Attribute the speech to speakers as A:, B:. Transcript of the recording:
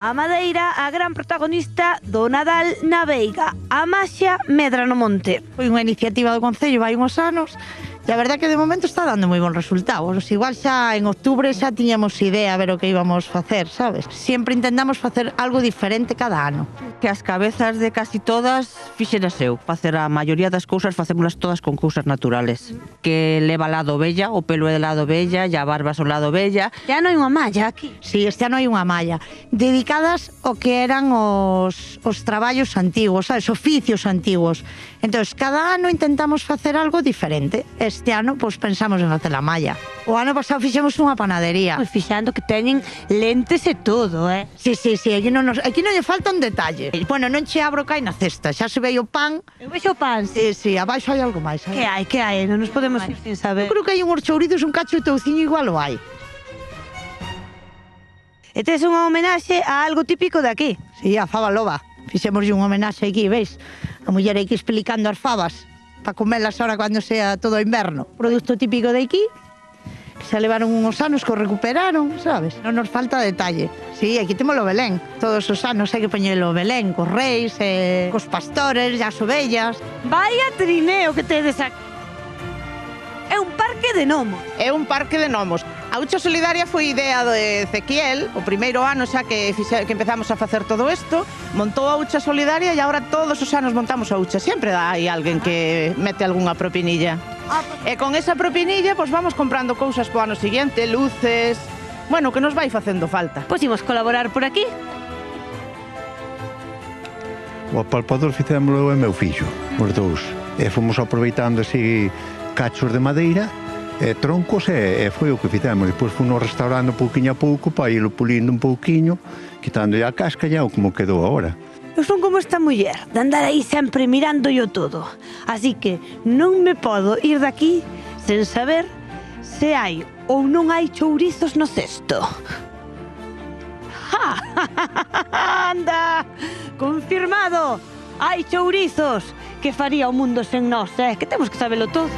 A: A madeira, a gran protagonista do Nadal na Veiga. A maxia medra no monte.
B: Foi unha iniciativa do Concello vai uns anos e a verdad que de momento está dando moi bons resultados. Igual xa en outubro xa tiñamos idea a ver o que íbamos facer, sabes? Sempre intentamos facer algo diferente cada ano.
C: Que as cabezas de casi todas fixeras eu. Facer a maioría das cousas facémolas todas con cousas naturales. Que leva lado bella, o pelo é de lado bella, e a barba son lado bella.
A: Ya non hai unha malla aquí.
B: Sí, este ano hai unha malla dedicadas ao que eran os traballos antigos, sabes? Oficios antigos. Entón, cada ano intentamos facer algo diferente. Este ano, pois, pensamos en facer a malla. O ano pasado fixemos unha panadería.
A: Pois fixando que teñen lentes e todo,
B: Sí, aquí non lle falta un detalle. Bueno, non che abro cai na cesta, xa se ve o pan.
A: Eu vexo o pan.
B: Sí, abaixo hai algo máis.
A: Que hai? Non nos podemos ir sin saber.
B: Eu creo que hai uns chourizos, un cacho de touciño igual o hai.
A: E tes unha homenaxe a algo típico de aquí.
B: Sí, a faba loba. Fixemoslle unha homenaxe aquí, veis? A muller aquí explicando as fabas para comelas ahora cando sea todo o inverno. Produto típico de aquí, que xa levaron uns anos que o recuperaron, sabes? Non nos falta detalle. Sí, aquí temos o Belén. Todos os anos hai que poñelo o Belén, cos reis, cos pastores, e as ovellas.
A: Vaya trineo que tedes aquí. É un parque de gnomos.
D: É un parque de gnomos. A Hucha Solidaria foi idea de Ezequiel, o primeiro ano xa que empezamos a facer todo isto, montou a Hucha Solidaria e agora todos os anos montamos a Hucha. Sempre hai alguén que mete algunha propinilla. E con esa propinilla, pois vamos comprando cousas po ano seguinte, luces, bueno, que nos vai facendo falta.
A: Pois imos colaborar por aquí.
E: O apalpador fixémolo e meu fillo, os dous. E fomos aproveitando así cachos de madeira e troncos e foi o que fixemos. Depois fomos restaurando pouquinho a pouco para irlo pulindo un pouquiño, quitándolle a casca e é como quedou agora.
A: Eu son como esta muller, de andar aí sempre mirándoyo todo. Así que non me podo ir daqui sen saber se hai ou non hai chourizos no cesto. ¡Ja! Anda! Confirmado! Hai chourizos! Que faría o mundo sen nós, que temos que sabelo todo.